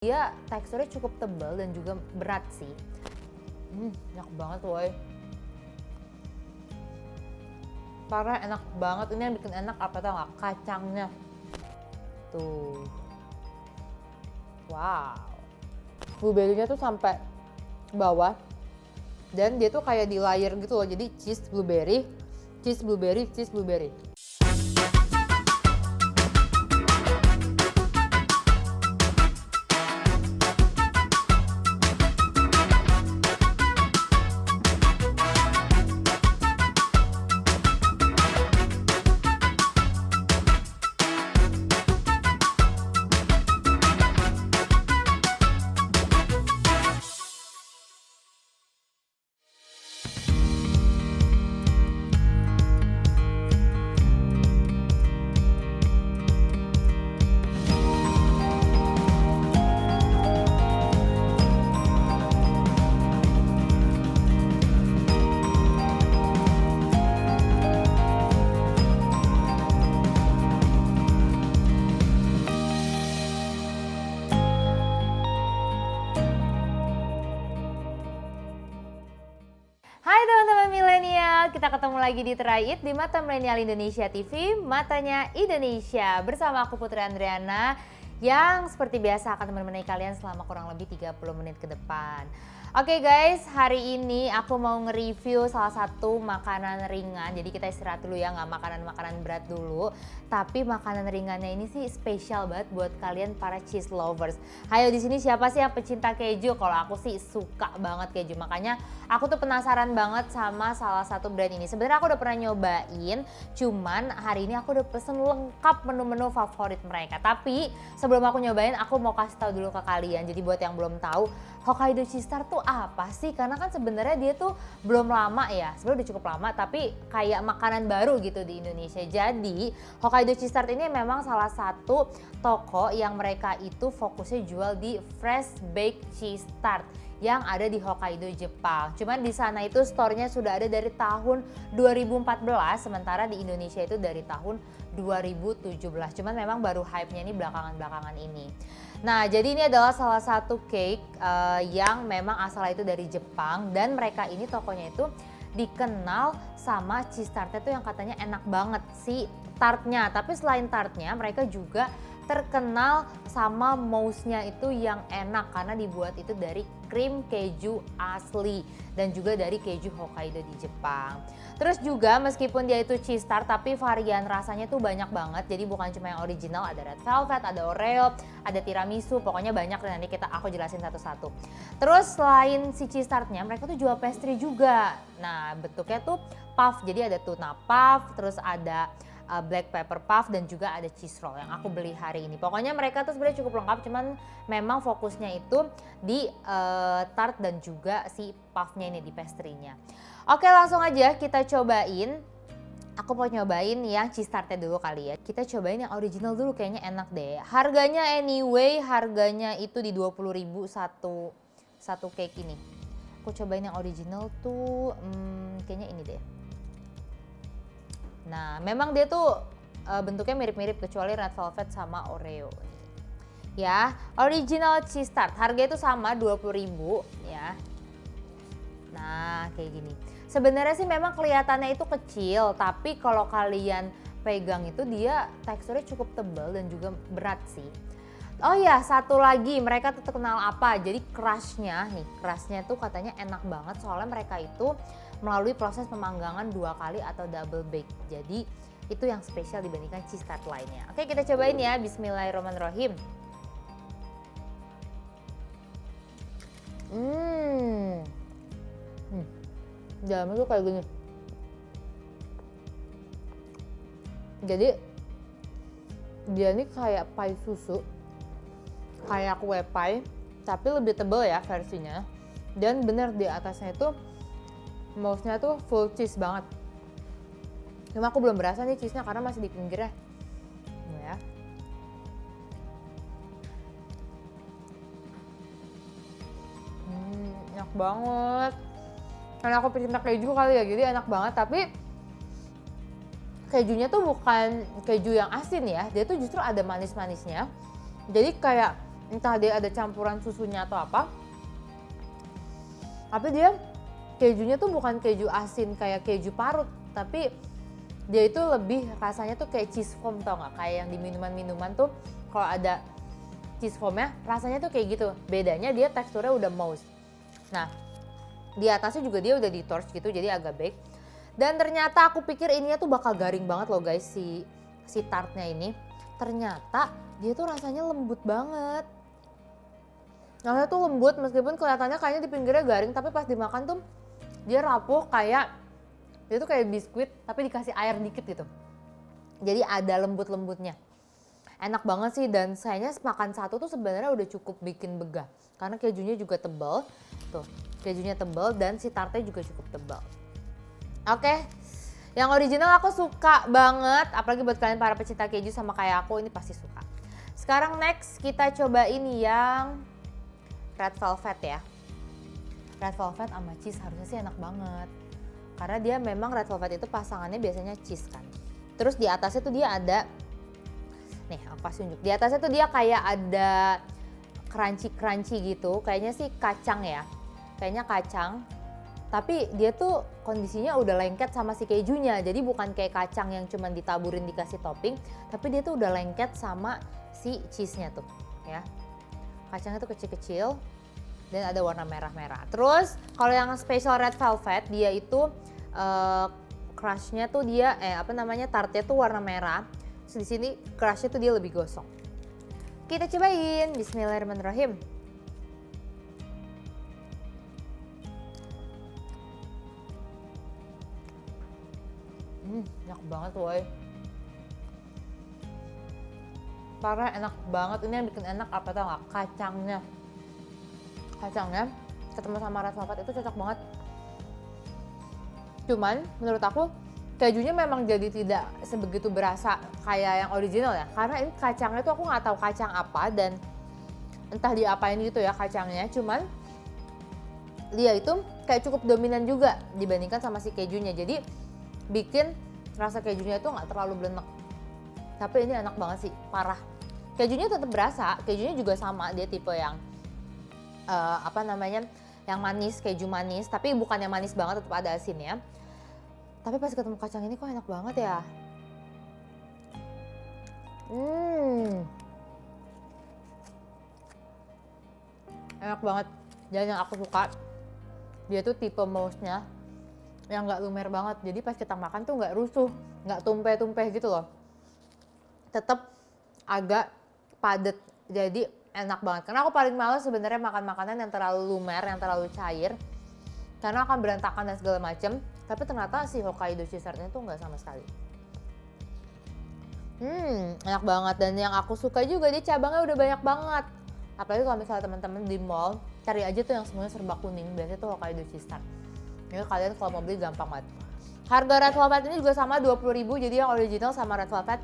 Dia teksturnya cukup tebal dan juga berat sih. Enak banget woy. Parah enak banget. Ini yang bikin enak apa tau nggak? Kacangnya. Tuh. Wow. Blueberry-nya tuh sampai bawah. Dan dia tuh kayak di layer gitu loh. Jadi cheese blueberry, cheese blueberry, cheese blueberry. Hai teman-teman milenial, kita ketemu lagi di Try It di Mata Milenial Indonesia TV, Matanya Indonesia. Bersama aku Putri Andriana yang seperti biasa akan menemani kalian selama kurang lebih 30 menit ke depan. Oke guys, hari ini aku mau nge-review salah satu makanan ringan. Jadi kita istirahat dulu ya, nggak makanan-makanan berat dulu. Tapi makanan ringannya ini sih spesial banget buat kalian para cheese lovers. Hayo di sini siapa sih yang pecinta keju? Kalau aku sih suka banget keju. Makanya aku tuh penasaran banget sama salah satu brand ini. Sebenarnya aku udah pernah nyobain, cuman hari ini aku udah pesen lengkap menu-menu favorit mereka. Tapi sebelum aku nyobain, aku mau kasih tahu dulu ke kalian. Jadi buat yang belum tahu, Hokkaido Cheese Tart tuh apa sih? Karena kan sebenarnya dia tuh belum lama ya, sebenarnya udah cukup lama tapi kayak makanan baru gitu di Indonesia. Jadi Hokkaido Cheese Tart ini memang salah satu toko yang mereka itu fokusnya jual di fresh baked cheese tart yang ada di Hokkaido, Jepang. Cuman di sana itu store-nya sudah ada dari tahun 2014, sementara di Indonesia itu dari tahun 2017. Cuman memang baru hype-nya ini belakangan-belakangan ini. Nah, jadi ini adalah salah satu cake yang memang asalnya itu dari Jepang dan mereka ini tokonya itu dikenal sama cheese tartnya tuh yang katanya enak banget si tartnya. Tapi selain tartnya, mereka juga terkenal sama mousse-nya itu yang enak karena dibuat itu dari krim keju asli dan juga dari keju Hokkaido di Jepang. Terus juga meskipun dia itu cheese tart tapi varian rasanya tuh banyak banget. Jadi bukan cuma yang original, ada red velvet, ada oreo, ada tiramisu, pokoknya banyak dan nanti aku jelasin satu-satu. Terus selain si cheese tartnya mereka tuh jual pastry juga. Nah, bentuknya tuh puff. Jadi ada tuna puff, terus ada black pepper puff dan juga ada cheese roll yang aku beli hari ini. Pokoknya mereka tuh sebenarnya cukup lengkap, cuman memang fokusnya itu di tart dan juga si puffnya ini di pastry-nya. Oke, langsung aja kita cobain. Aku mau nyobain yang cheese tartnya dulu kali ya. Kita cobain yang original dulu, kayaknya enak deh. Harganya anyway, harganya itu di 20.000 satu cake ini. Aku cobain yang original tuh kayaknya ini deh. Nah, memang dia tuh bentuknya mirip-mirip kecuali red velvet sama oreo. Ya, original cheese tart. Harganya itu sama 20.000 ya. Nah, kayak gini. Sebenarnya sih memang kelihatannya itu kecil, tapi kalau kalian pegang itu dia teksturnya cukup tebal dan juga berat sih. Oh ya, satu lagi mereka tuh terkenal apa? Jadi crushnya tuh katanya enak banget soalnya mereka itu melalui proses pemanggangan 2 kali atau double bake. Jadi itu yang spesial dibandingkan cheese tart lainnya. Oke, kita cobain ya. Bismillahirrahmanirrahim. Dalamnya tuh kayak gini. Jadi dia ini kayak pie susu, kayak kue pie, tapi lebih tebal ya versinya. Dan bener di atasnya itu mousse-nya tuh full cheese banget. Cuma aku belum berasa nih cheese-nya karena masih di pinggirnya. Ya. Enak banget. Karena aku pecinta keju kali ya, jadi enak banget. Tapi kejunya tuh bukan keju yang asin ya, dia tuh justru ada manis-manisnya. Jadi kayak entah dia ada campuran susunya atau apa. Tapi dia kejunya tuh bukan keju asin kayak keju parut, tapi dia itu lebih rasanya tuh kayak cheese foam, tau nggak? Kayak yang di minuman-minuman tuh kalau ada cheese foamnya rasanya tuh kayak gitu. Bedanya dia teksturnya udah mousse. Nah, di atasnya juga dia udah di torch gitu, jadi agak bake. Dan ternyata aku pikir ininya tuh bakal garing banget loh guys, si tartnya ini. Ternyata dia tuh rasanya lembut banget. Rasanya tuh lembut meskipun kelihatannya kayaknya di pinggirnya garing, tapi pas dimakan tuh dia rapuh, kayak dia tuh kayak biskuit tapi dikasih air dikit gitu. Jadi ada lembut-lembutnya. Enak banget sih, dan sayangnya makan satu tuh sebenarnya udah cukup bikin begah. Karena kejunya juga tebal. Tuh, kejunya tebal dan si tartnya juga cukup tebal. Oke. Yang original aku suka banget, apalagi buat kalian para pecinta keju sama kayak aku, ini pasti suka. Sekarang next kita cobain yang red velvet ya. Red velvet sama cheese harusnya sih enak banget. Karena dia memang red velvet itu pasangannya biasanya cheese kan. Terus di atasnya tuh dia ada, nih aku kasih unjuk. Di atasnya tuh dia kayak ada crunchy gitu. Kayaknya sih kacang ya. Kayaknya kacang. Tapi dia tuh kondisinya udah lengket sama si kejunya. Jadi bukan kayak kacang yang cuma ditaburin dikasih topping. Tapi dia tuh udah lengket sama si cheese-nya tuh ya. Kacangnya tuh kecil-kecil dan ada warna merah-merah. Terus kalau yang special red velvet dia itu crushnya tuh dia tartnya tuh warna merah. Terus di sini crushnya tuh dia lebih gosong. Kita cobain. Bismillahirrahmanirrahim. Enak banget woy. Parah enak banget. Ini yang bikin enak apa tau gak? Kacangnya ketemu sama red velvet itu cocok banget. Cuman menurut aku kejunya memang jadi tidak sebegitu berasa kayak yang original ya. Karena ini kacangnya tuh aku nggak tahu kacang apa dan entah diapain gitu ya kacangnya. Cuman dia itu kayak cukup dominan juga dibandingkan sama si kejunya. Jadi bikin rasa kejunya itu nggak terlalu blenek. Tapi ini enak banget sih, parah. Kejunya tetap berasa, kejunya juga sama, dia tipe yang yang manis, keju manis, tapi bukan yang manis banget, tetap ada asinnya. Tapi pas ketemu kacang ini kok enak banget ya. Enak banget. Dan yang aku suka, dia tuh tipe mousse-nya yang nggak lumer banget. Jadi pas kita makan tuh nggak rusuh, nggak tumpeh-tumpeh gitu loh. Tetap agak padat, jadi enak banget. Karena aku paling males sebenarnya makan makanan yang terlalu lumer, yang terlalu cair, karena akan berantakan dan segala macem. Tapi ternyata si Hokkaido cheese tartnya tuh nggak sama sekali. Enak banget. Dan yang aku suka juga, dia cabangnya udah banyak banget. Apalagi kalau misalnya teman-teman di mall, cari aja tuh yang semuanya serba kuning, biasanya tuh Hokkaido cheese tart. Jadi kalian kalau mau beli gampang banget. Harga red velvet ini juga sama 20.000, jadi yang original sama red velvet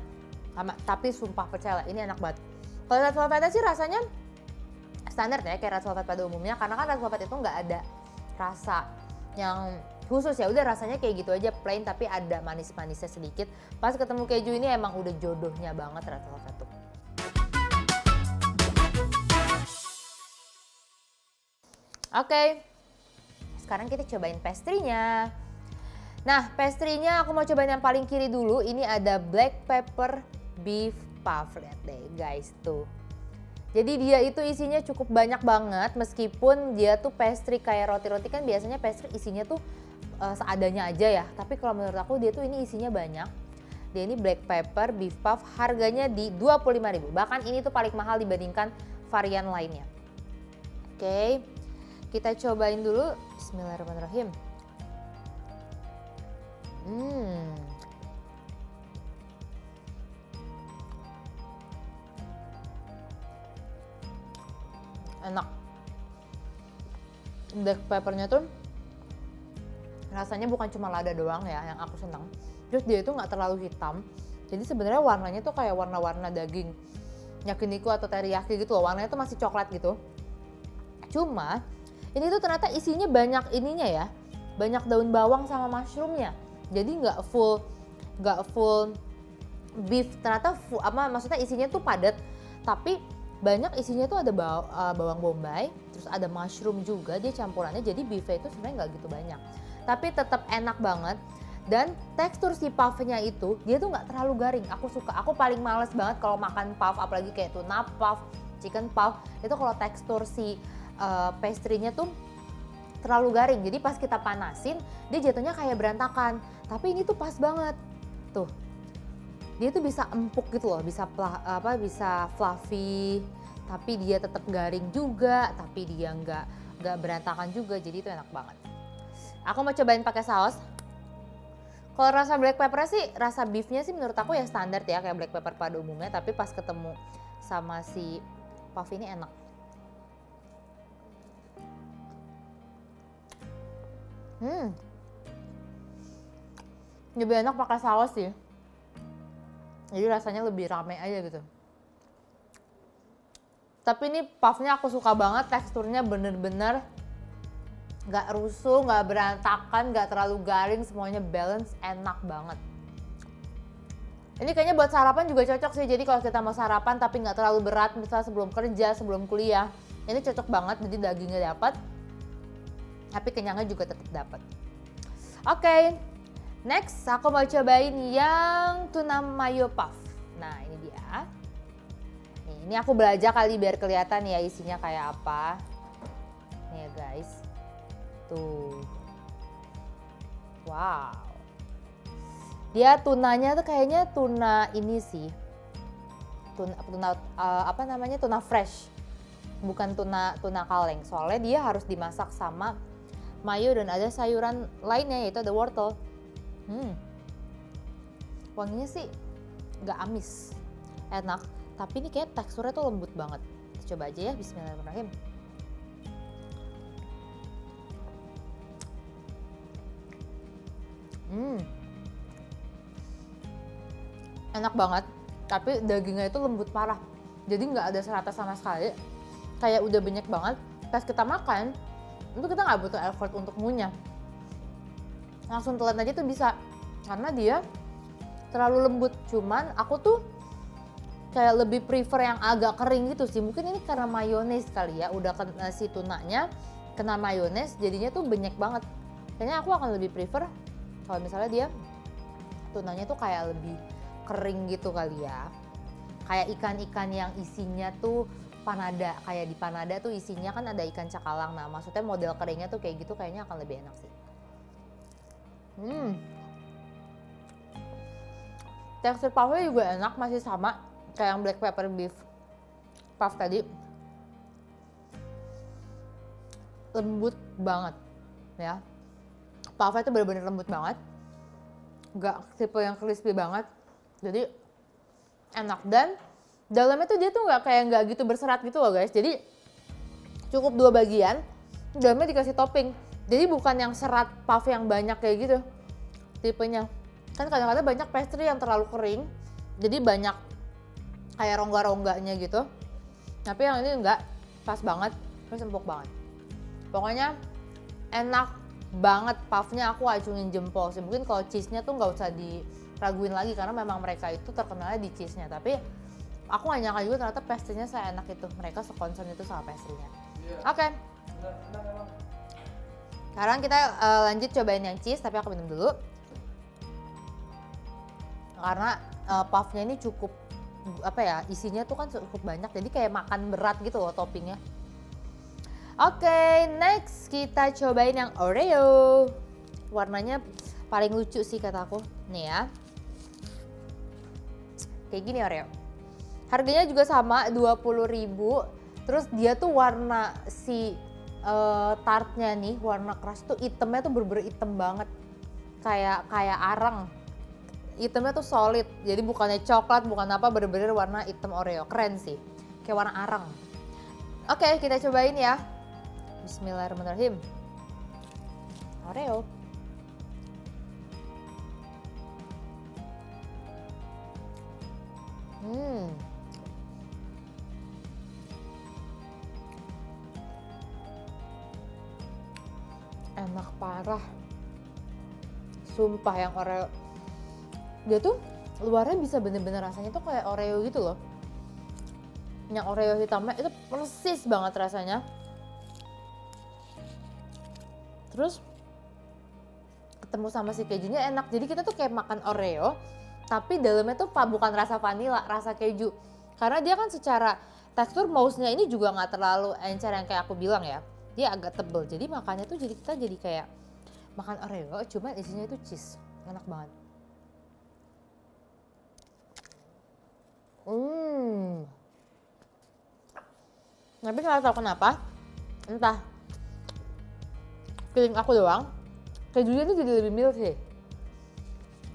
sama, tapi sumpah percaya ini enak banget. Kalau red velvetnya sih rasanya standar ya, kayak red velvet pada umumnya, karena kan red velvet itu nggak ada rasa yang khusus ya, udah rasanya kayak gitu aja plain, tapi ada manis-manisnya sedikit. Pas ketemu keju ini emang udah jodohnya banget red velvet tuh. Oke, sekarang kita cobain pastry-nya. Nah, pastry-nya aku mau cobain yang paling kiri dulu. Ini ada black pepper beef puff. Lihat deh guys tuh. Jadi dia itu isinya cukup banyak banget, meskipun dia tuh pastry kayak roti-roti kan biasanya pastry isinya tuh seadanya aja ya. Tapi kalau menurut aku dia tuh ini isinya banyak. Dia ini black pepper beef puff, harganya di 25.000. Bahkan ini tuh paling mahal dibandingkan varian lainnya. Oke, kita cobain dulu. Bismillahirrahmanirrahim. Enak. Black peppernya tuh rasanya bukan cuma lada doang ya yang aku senang. Terus dia itu nggak terlalu hitam. Jadi sebenarnya warnanya tuh kayak warna-warna daging yakiniku atau teriyaki gitu loh. Warnanya tuh masih coklat gitu. Cuma ini tuh ternyata isinya banyak ininya ya. Banyak daun bawang sama mushroomnya. Jadi nggak full beef. Ternyata maksudnya isinya tuh padat. Tapi banyak isinya tuh ada bawang bombay, terus ada mushroom juga, dia campurannya, jadi beefnya itu sebenarnya nggak gitu banyak. Tapi tetap enak banget. Dan tekstur si puffnya itu, dia tuh nggak terlalu garing. Aku suka, aku paling males banget kalau makan puff, apalagi kayak tuna puff, chicken puff. Itu kalau tekstur si pastry-nya tuh terlalu garing. Jadi pas kita panasin, dia jatuhnya kayak berantakan. Tapi ini tuh pas banget. Tuh, dia tuh bisa empuk gitu loh, bisa bisa fluffy. Tapi dia tetap garing juga, tapi dia nggak berantakan juga. Jadi itu enak banget. Aku mau cobain pakai saus. Kalau rasa black pepper sih, rasa beefnya sih menurut aku ya standar ya kayak black pepper pada umumnya, tapi pas ketemu sama si puff ini enak. Lebih enak pakai saus sih. Jadi rasanya lebih rame aja gitu. Tapi ini puffnya aku suka banget, teksturnya bener-bener nggak rusuh, nggak berantakan, nggak terlalu garing, semuanya balance, enak banget. Ini kayaknya buat sarapan juga cocok sih, jadi kalau kita mau sarapan tapi nggak terlalu berat, misalnya sebelum kerja, sebelum kuliah, ini cocok banget, jadi dagingnya dapat, tapi kenyangnya juga tetap dapat. Oke, next aku mau cobain yang tuna mayo puff. Nah ini dia. Ini aku belanja kali biar kelihatan ya isinya kayak apa. Nih ya guys. Tuh, wow, dia tunanya tuh kayaknya tuna ini sih, tuna apa namanya, tuna fresh, bukan tuna kaleng. Soalnya dia harus dimasak sama mayo dan ada sayuran lainnya, yaitu ada wortel. Wanginya sih nggak amis, enak. Tapi ini kayak teksturnya tuh lembut banget. Coba aja ya, bismillahirrahmanirrahim. Enak banget, tapi dagingnya itu lembut parah, jadi nggak ada serata sama sekali, kayak udah banyak banget. Pas kita makan itu kita nggak butuh effort untuk ngunyah, langsung telan aja tuh bisa, karena dia terlalu lembut. Cuman aku tuh kayak lebih prefer yang agak kering gitu sih, mungkin ini karena mayones kali ya, udah kena si tunanya kena mayones, jadinya tuh banyak banget. Kayaknya aku akan lebih prefer kalau misalnya dia tunanya tuh kayak lebih kering gitu kali ya. Kayak ikan-ikan yang isinya tuh panada, kayak di panada tuh isinya kan ada ikan cakalang. Nah maksudnya model keringnya tuh kayak gitu, kayaknya akan lebih enak sih. Tekstur puffnya juga enak, masih sama kayak yang black pepper beef puff tadi. Lembut banget ya. Puffnya tuh bener-bener lembut banget, nggak tipe yang crispy banget, jadi enak. Dan dalamnya tuh dia tuh nggak gitu berserat gitu loh guys, jadi cukup 2 bagian, dalamnya dikasih topping, jadi bukan yang serat puff yang banyak kayak gitu tipenya. Kan kadang-kadang banyak pastry yang terlalu kering, jadi banyak kayak rongga-rongganya gitu, tapi yang ini enggak, pas banget, terus empuk banget. Pokoknya enak banget puffnya, aku acungin jempol sih. Mungkin kalau cheese-nya tuh nggak usah diraguin lagi, karena memang mereka itu terkenalnya di cheese-nya. Tapi aku nggak nyangka juga ternyata pastry-nya seenak itu, mereka sekonsen itu sama pastry-nya. Oke. Sekarang kita lanjut cobain yang cheese, tapi aku minum dulu. Karena puffnya ini cukup, apa ya, isinya tuh kan cukup banyak, jadi kayak makan berat gitu loh toppingnya. Oke, next kita cobain yang Oreo. Warnanya paling lucu sih kataku. Nih ya. Kayak gini Oreo. Harganya juga sama 20.000. Terus dia tuh warna si tartnya nih, warna keras tuh hitamnya tuh bener-bener hitam banget. Kayak arang. Hitamnya tuh solid. Jadi bukannya coklat, bukan apa, bener-bener warna hitam Oreo. Keren sih. Kayak warna arang. Oke, kita cobain ya. Bismillahirrahmanirrahim. Oreo. Enak parah. Sumpah yang Oreo. Dia tuh luarnya bisa bener-bener rasanya tuh kayak Oreo gitu loh. Yang Oreo hitamnya itu persis banget rasanya. Terus ketemu sama si kejunya enak. Jadi kita tuh kayak makan Oreo, tapi dalamnya tuh bukan rasa vanila, rasa keju. Karena dia kan secara tekstur mouse-nya ini juga nggak terlalu encer yang kayak aku bilang ya. Dia agak tebel. Jadi makannya tuh kita jadi kayak makan Oreo, cuman isinya itu cheese. Enak banget. Tapi nggak tahu kenapa, entah feeling aku doang, kejunya tuh jadi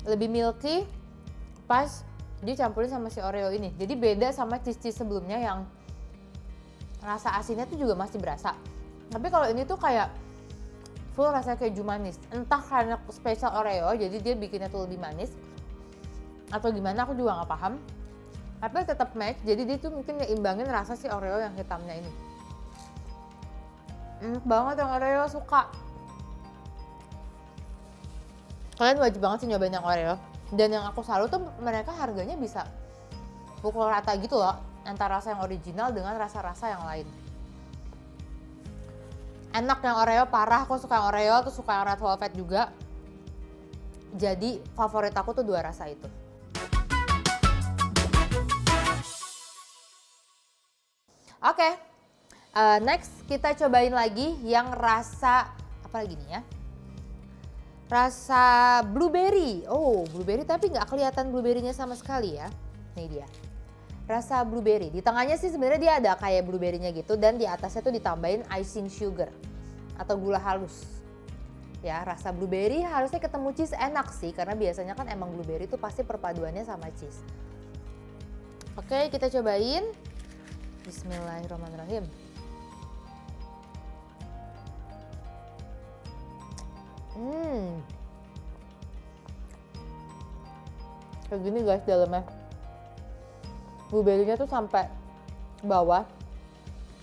lebih milky pas dicampurin sama si Oreo ini. Jadi beda sama cheese sebelumnya yang rasa asinnya tuh juga masih berasa. Tapi kalau ini tuh kayak full rasa keju manis. Entah karena spesial Oreo jadi dia bikinnya tuh lebih manis atau gimana, aku juga nggak paham. Tapi tetap match, jadi dia tuh mungkin ngeimbangin rasa si Oreo yang hitamnya ini. Enak banget yang Oreo, suka. Kalian wajib banget sih nyobain yang Oreo. Dan yang aku salut tuh mereka harganya bisa pukul rata gitu loh, antara rasa yang original dengan rasa-rasa yang lain. Enak yang Oreo, parah. Aku suka yang Oreo, tuh suka yang Red Velvet juga. Jadi favorit aku tuh dua rasa itu. Oke, next kita cobain lagi yang rasa, apa lagi nih ya? Rasa blueberry. Oh, blueberry tapi nggak kelihatan blueberry-nya sama sekali ya. Nih dia. Rasa blueberry. Di tengahnya sih sebenarnya dia ada kayak blueberry-nya gitu, dan di atasnya tuh ditambahin icing sugar atau gula halus. Ya, rasa blueberry harusnya ketemu cheese enak sih, karena biasanya kan emang blueberry itu pasti perpaduannya sama cheese. Oke, kita cobain. Bismillahirrahmanirrahim. Kayak gini guys dalamnya. Blueberry-nya tuh sampai bawah.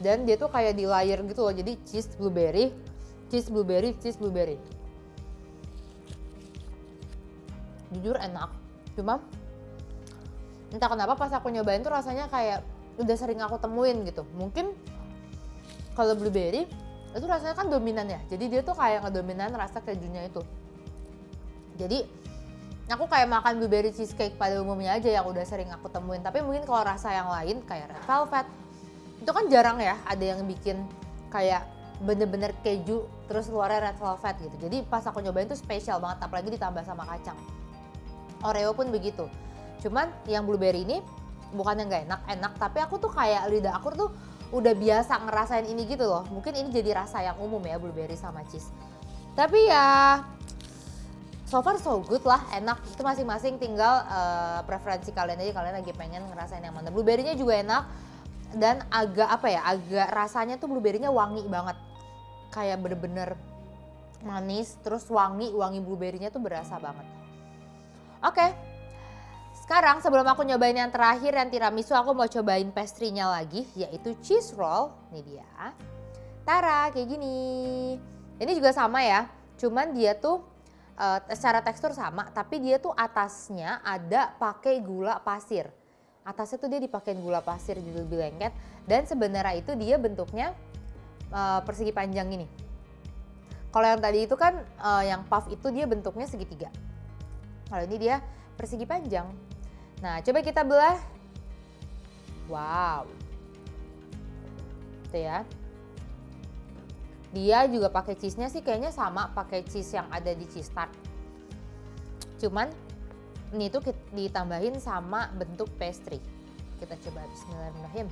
Dan dia tuh kayak di layer gitu loh. Jadi cheese blueberry, cheese blueberry, cheese blueberry. Jujur enak. Cuma entah kenapa pas aku nyobain tuh rasanya kayak udah sering aku temuin gitu. Mungkin kalau blueberry itu rasanya kan dominan ya. Jadi dia tuh kayak ngedominan rasa kejunya itu. Jadi aku kayak makan blueberry cheesecake pada umumnya aja yang udah sering aku temuin. Tapi mungkin kalau rasa yang lain kayak red velvet itu kan jarang ya ada yang bikin kayak bener-bener keju terus luarnya red velvet gitu. Jadi pas aku nyobain tuh spesial banget, apalagi ditambah sama kacang. Oreo pun begitu. Cuman yang blueberry ini bukan yang gak enak, tapi aku tuh kayak lidah aku tuh udah biasa ngerasain ini gitu loh. Mungkin ini jadi rasa yang umum ya, blueberry sama cheese. Tapi ya so far so good lah, enak. Itu masing-masing tinggal preferensi kalian aja, kalian lagi pengen ngerasain yang mana. Blueberry-nya juga enak dan agak agak rasanya tuh blueberry-nya wangi banget. Kayak bener-bener manis terus wangi blueberry-nya tuh berasa banget. Oke. Sekarang sebelum aku nyobain yang terakhir yang tiramisu, aku mau cobain pastry-nya lagi, yaitu cheese roll. Ini dia. Tara, kayak gini. Ini juga sama ya, cuman dia tuh secara tekstur sama, tapi dia tuh atasnya ada pakai gula pasir. Atasnya tuh dia dipakein gula pasir jadi lebih lengket, dan sebenarnya itu dia bentuknya persegi panjang ini. Kalau yang tadi itu kan yang puff itu dia bentuknya segitiga. Kalau ini dia persegi panjang. Nah, coba kita belah. Wow. Tuh ya. Dia juga pakai cheese-nya sih kayaknya sama, pakai cheese yang ada di cheese tart. Cuman ini tuh ditambahin sama bentuk pastry. Kita coba, bismillahirrahmanirrahim.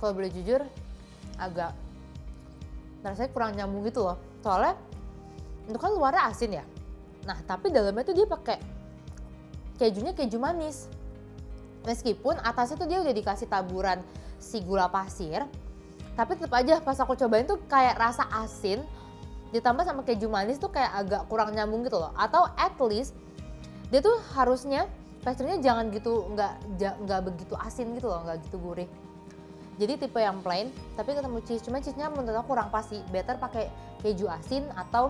Kalau boleh jujur agak rasanya kurang nyambung gitu loh. Soalnya itu kan luarnya asin ya. Nah, tapi dalamnya tuh dia pakai kejunya keju manis. Meskipun atasnya tuh dia udah dikasih taburan si gula pasir, tapi tetap aja pas aku cobain tuh kayak rasa asin ditambah sama keju manis tuh kayak agak kurang nyambung gitu loh. Atau at least dia tuh harusnya pastry-nya jangan gitu, nggak begitu asin gitu loh, nggak gitu gurih. Jadi tipe yang plain tapi ketemu cheese, cuma cheese-nya menurut aku kurang pas sih. Better pakai keju asin atau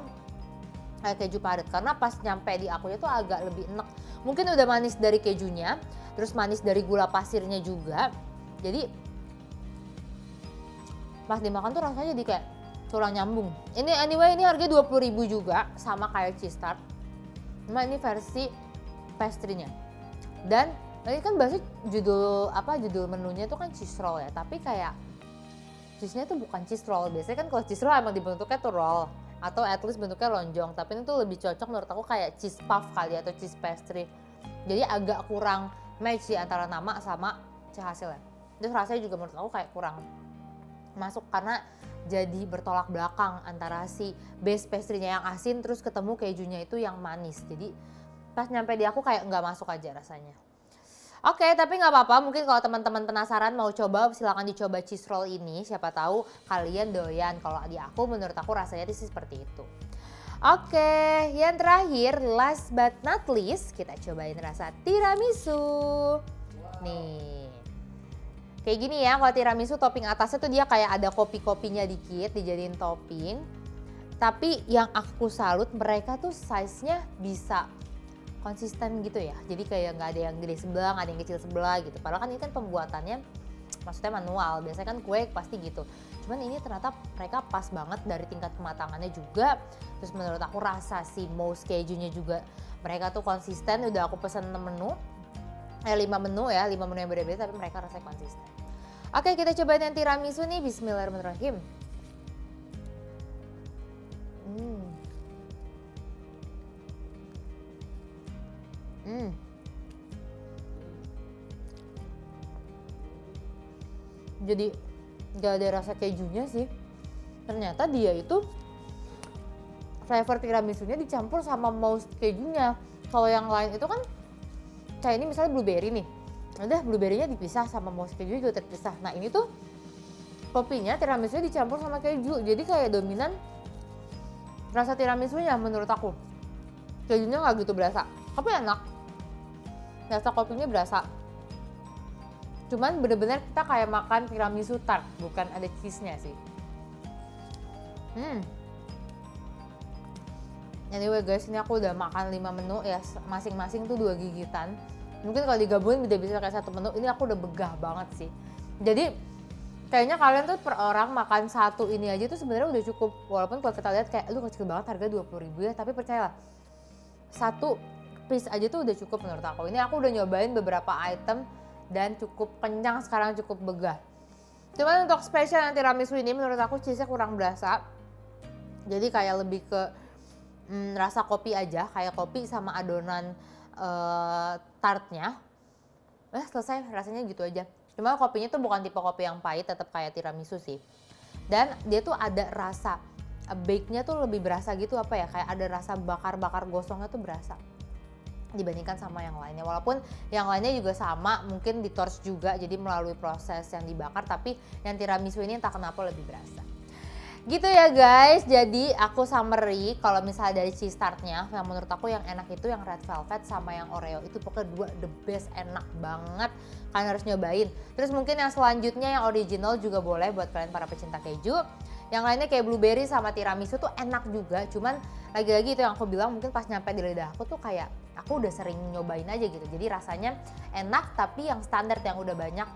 kayak keju padat, karena pas nyampe di akunya tuh agak lebih enek. Mungkin udah manis dari kejunya, terus manis dari gula pasirnya juga. Jadi pas dimakan tuh rasanya jadi kayak kurang nyambung. Ini anyway ini harganya 20.000 juga, sama kayak cheese tart. Cuma ini versi pastry-nya. Dan tadi kan bahasa judul menunya itu kan cheese roll ya, tapi kayak cheese-nya tuh bukan cheese roll. Biasanya kan kalau cheese roll emang dibentuknya tuh roll atau at least bentuknya lonjong, tapi ini tuh lebih cocok menurut aku kayak cheese puff kali atau cheese pastry. Jadi agak kurang match sih antara nama sama hasilnya. Terus rasanya juga menurut aku kayak kurang masuk karena jadi bertolak belakang antara si base pastry-nya yang asin terus ketemu kejunya itu yang manis. Jadi pas nyampe di aku kayak nggak masuk aja rasanya. Oke, tapi nggak apa-apa. Mungkin kalau teman-teman penasaran mau coba, silakan dicoba cheese roll ini. Siapa tahu kalian doyan. Kalau di aku, menurut aku rasanya sih seperti itu. Oke, yang terakhir, last but not least, kita cobain rasa tiramisu. Nih, kayak gini ya. Kalau tiramisu topping atasnya tuh dia kayak ada kopi-kopinya dikit, dijadiin topping. Tapi yang aku salut, mereka tuh size-nya bisa konsisten gitu ya, jadi kayak nggak ada yang gede sebelah, nggak ada yang kecil sebelah gitu. Padahal kan ini kan pembuatannya maksudnya manual, biasanya kan kue pasti gitu. Cuman ini ternyata mereka pas banget dari tingkat kematangannya juga. Terus menurut aku rasa si mousse kejunya juga mereka tuh konsisten. Udah aku pesen 5 menu ya, 5 menu yang beda-beda tapi mereka rasanya konsisten. Oke, kita cobain yang tiramisu nih. Bismillahirrahmanirrahim. Jadi gak ada rasa kejunya sih. Ternyata dia itu flavor tiramisunya dicampur sama mousse kejunya. Kalau yang lain itu kan kayak ini misalnya blueberry nih, udah blueberry-nya dipisah sama mousse keju juga terpisah. Nah ini tuh kopinya tiramisunya dicampur sama keju, jadi kayak dominan rasa tiramisunya menurut aku. Kejunya nggak gitu berasa, tapi enak. Rasa kopinya berasa. Cuman bener-bener kita kayak makan tiramisu tart, bukan ada cheese-nya sih. Anyway guys, ini aku udah makan 5 menu ya, masing-masing tuh 2 gigitan. Mungkin kalau digabungin bisa kayak 1 menu, ini aku udah begah banget sih. Jadi kayaknya kalian tuh per orang makan 1 ini aja tuh sebenarnya udah cukup. Walaupun kalau kita lihat kayak lu kecil banget harga 20.000 ya, tapi percayalah 1 piece aja tuh udah cukup menurut aku. Ini aku udah nyobain beberapa item dan cukup kenyang sekarang, cukup begah. Cuman untuk spesial yang tiramisu ini menurut aku cheese-nya kurang berasa. Jadi kayak lebih ke rasa kopi aja, kayak kopi sama adonan tartnya. Selesai, rasanya gitu aja. Cuma kopinya tuh bukan tipe kopi yang pahit, tetap kayak tiramisu sih. Dan dia tuh ada rasa bake-nya tuh lebih berasa gitu, apa ya, kayak ada rasa bakar-bakar gosongnya tuh berasa dibandingkan sama yang lainnya. Walaupun yang lainnya juga sama, mungkin di torch juga, jadi melalui proses yang dibakar, tapi yang tiramisu ini entah kenapa lebih berasa. Gitu ya guys, jadi aku summary kalau misalnya dari cheese tartnya, yang menurut aku yang enak itu yang red velvet sama yang oreo, itu pokoknya 2 the best, enak banget, kalian harus nyobain. Terus mungkin yang selanjutnya yang original juga boleh buat kalian para pecinta keju. Yang lainnya kayak blueberry sama tiramisu tuh enak juga, cuman lagi-lagi itu yang aku bilang, mungkin pas nyampe di lidah aku tuh kayak aku udah sering nyobain aja gitu. Jadi rasanya enak tapi yang standar yang udah banyak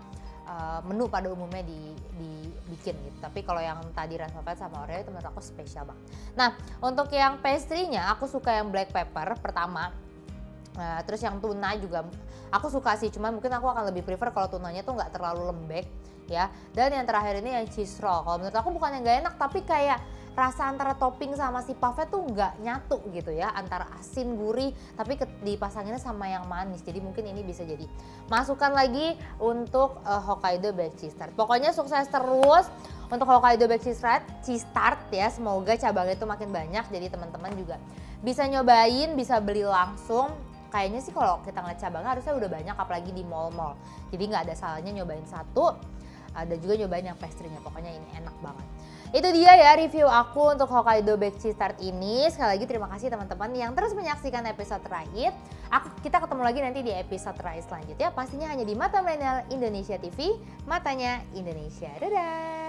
menu pada umumnya dibikin gitu. Tapi kalau yang tadi red velvet sama oreo itu menurut aku spesial banget. Nah, untuk yang pastry-nya aku suka yang black pepper pertama. Terus yang tuna juga aku suka sih, cuman mungkin aku akan lebih prefer kalau tunanya tuh nggak terlalu lembek ya. Dan yang terakhir ini yang cheese roll. Kalau menurut aku bukan yang nggak enak, tapi kayak rasa antara topping sama si puffnya tuh nggak nyatu gitu ya, antara asin gurih tapi dipasanginnya sama yang manis. Jadi mungkin ini bisa jadi masukan lagi untuk Hokkaido Baked Cheese Tart. Pokoknya sukses terus untuk Hokkaido Baked Cheese Tart ya, semoga cabangnya itu makin banyak, jadi teman-teman juga bisa nyobain, bisa beli langsung. Kayaknya sih kalau kita ngeliat cabangnya harusnya udah banyak, apalagi di mall-mall, jadi nggak ada salahnya nyobain 1. Ada juga nyobain yang pastry-nya, pokoknya ini enak banget. Itu dia ya review aku untuk Hokkaido Baked Cheese Tart ini. Sekali lagi terima kasih teman-teman yang terus menyaksikan episode terakhir. Kita ketemu lagi nanti di episode terakhir selanjutnya. Pastinya hanya di Mata Milenial Indonesia TV, matanya Indonesia. Dadah!